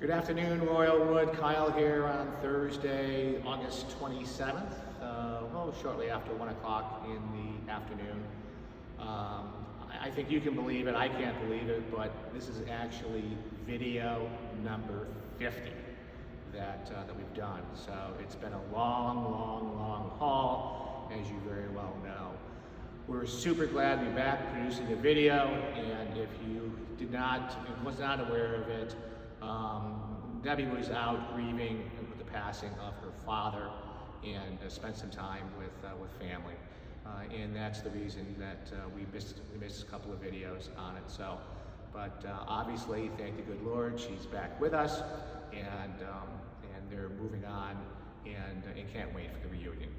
Good afternoon, Royalwood. Kyle here on Thursday, August 27th, shortly after 1 o'clock in the afternoon. I think you can believe it, I can't believe it, but this is actually video number 50 that we've done. So it's been a long haul, as you very well know. We're super glad to be back producing a video, and if you was not aware of it, Debbie was out grieving with the passing of her father and spent some time with family. And that's the reason that we missed a couple of videos on it. So, but obviously, thank the good Lord, she's back with us, and they're moving on, and can't wait for the reunion.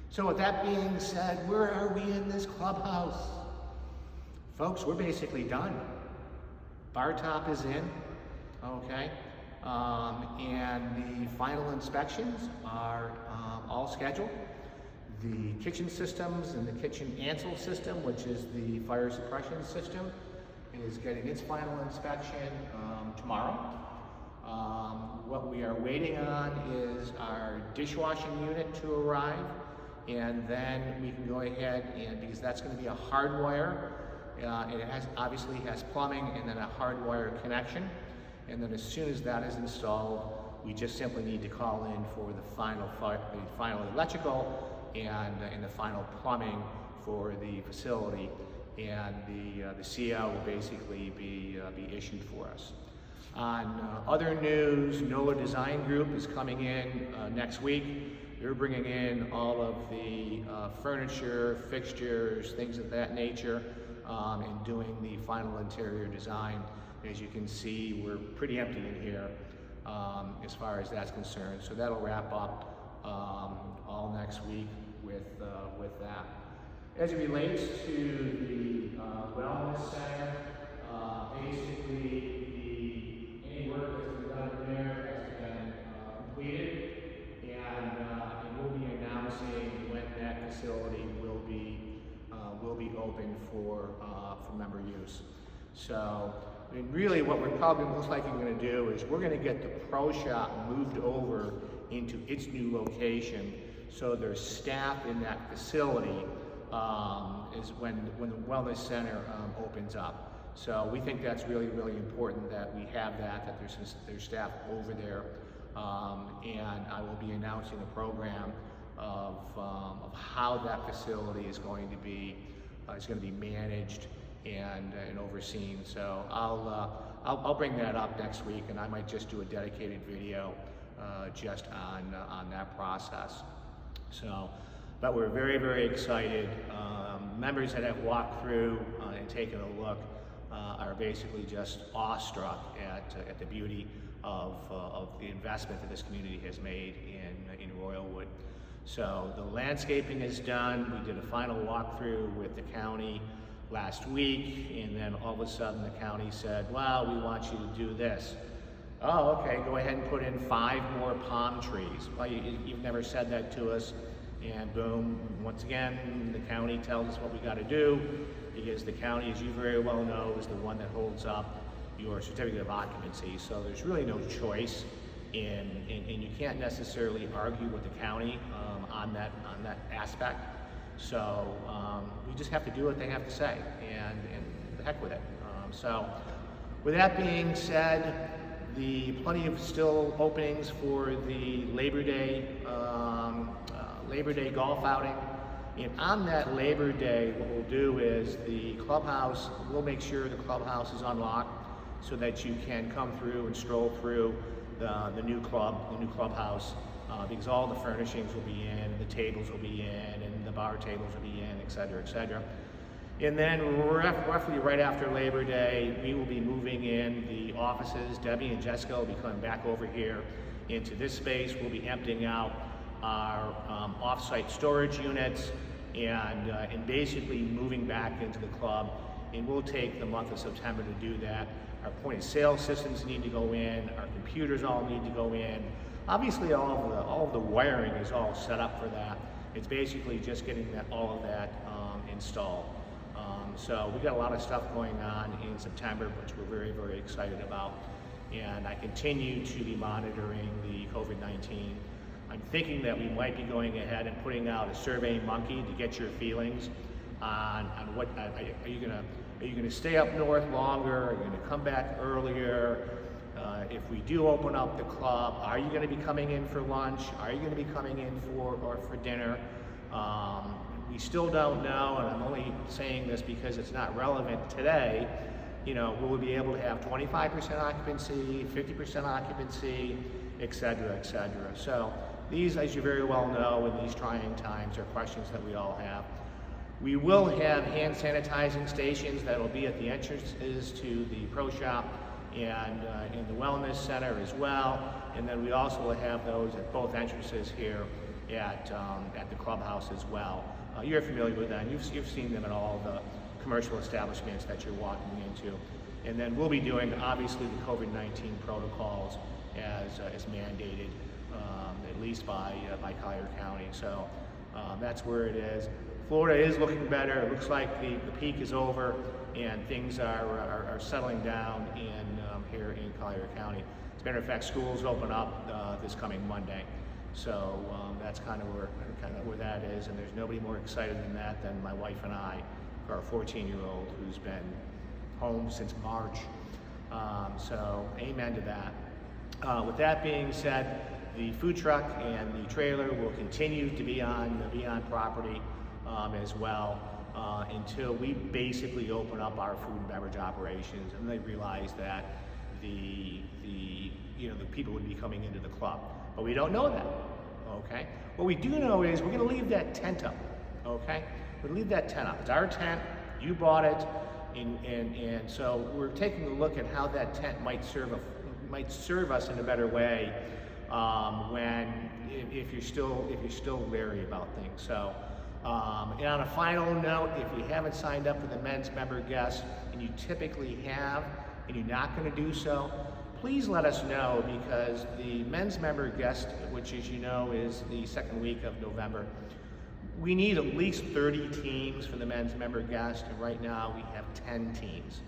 So with that being said, where are we in this clubhouse? Folks, we're basically done. Bar top is in, okay? And the final inspections are all scheduled. The kitchen systems and the kitchen Ansel system, which is the fire suppression system, is getting its final inspection tomorrow. What we are waiting on is our dishwashing unit to arrive, and then we can go ahead and, because that's going to be a hardwire, it obviously has plumbing and then a hardwire connection. And then as soon as that is installed, we just simply need to call in for the final electrical and the final plumbing for the facility, and the CO will basically be issued for us. On other news, NOLA Design Group is coming in next week. They're bringing in all of the furniture, fixtures, things of that nature, and doing the final interior design. As you can see, we're pretty empty in here as far as that's concerned. So that'll wrap up all next week with that. As it relates to the wellness center, basically any work that's been done there has been completed, and we'll be announcing when that facility will be open for member use. So. I mean, really what we're probably most likely going to do is we're going to get the Pro Shop moved over into its new location, so there's staff in that facility is when the wellness center opens up. So we think that's really important that we have that there's staff over there, and I will be announcing a program of how that facility is going to be managed and overseen. So I'll bring that up next week, and I might just do a dedicated video just on that process. So, but we're very excited. Members that have walked through and taken a look are basically just awestruck at the beauty of the investment that this community has made in Royalwood. So the landscaping is done. We did a final walkthrough with the county last week, and then all of a sudden the county said, well, we want you to do this. Oh, okay, go ahead and put in 5 more palm trees. Well, you've never said that to us, and boom, once again, the county tells us what we got to do, because the county, as you very well know, is the one that holds up your certificate of occupancy. So there's really no choice, and you can't necessarily argue with the county on that aspect. So we just have to do what they have to say, and the heck with it. So with that being said, plenty of still openings for the Labor Day golf outing. And on that Labor Day, what we'll do is we'll make sure the clubhouse is unlocked so that you can come through and stroll through the new clubhouse. Because all the furnishings will be in, the tables will be in, and the bar tables will be in, et cetera. And then roughly right after Labor Day, we will be moving in the offices. Debbie and Jessica will be coming back over here into this space. We'll be emptying out our off-site storage units and basically moving back into the club. And we'll take the month of September to do that. Our point of sale systems need to go in. Our computers all need to go in. Obviously, all of the wiring is all set up for that. It's basically just getting all of that installed. So we got a lot of stuff going on in September, which we're very excited about. and I continue to be monitoring the COVID-19. I'm thinking that we might be going ahead and putting out a Survey Monkey to get your feelings on what are you gonna stay up north longer? Are you gonna come back earlier? If we do open up the club, are you going to be coming in for lunch? Are you going to be coming in for dinner? We still don't know, and I'm only saying this because it's not relevant today. You know, will we be able to have 25% occupancy, 50% occupancy, et cetera, et cetera. So these, as you very well know, in these trying times, are questions that we all have. We will have hand sanitizing stations that will be at the entrances to the pro shop and in the wellness center as well, and then we also will have those at both entrances here at the clubhouse as well. You're familiar with them. You've seen them at all the commercial establishments that you're walking into, and then we'll be doing obviously the COVID-19 protocols as mandated, at least by Collier County. So that's where it is. Florida is looking better. It looks like the peak is over and things are settling down here in Collier County. As a matter of fact, schools open up this coming Monday. So that's kind of where that is, and there's nobody more excited than that than my wife and I, for our 14-year-old who's been home since March. So amen to that. With that being said, the food truck and the trailer will continue to be on property as well until we basically open up our food and beverage operations, and they realize that the people would be coming into the club. But we don't know that, okay? What we do know is we're gonna leave that tent up, okay? We're gonna leave that tent up. It's our tent, you bought it, and so we're taking a look at how that tent might serve us in a better way if you're still wary about things. So, and on a final note, if you haven't signed up for the men's member guest, and you typically have, and you're not going to do so, please let us know, because the men's member guest, which as you know is the second week of November, we need at least 30 teams for the men's member guest, and right now we have 10 teams.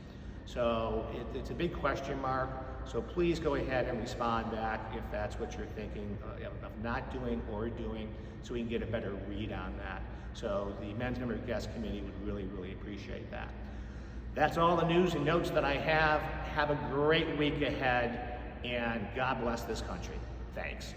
So it's a big question mark, so please go ahead and respond back if that's what you're thinking of not doing or doing, so we can get a better read on that. So the men's member guest committee would really, really appreciate that. That's all the news and notes that I have. Have a great week ahead, and God bless this country. Thanks.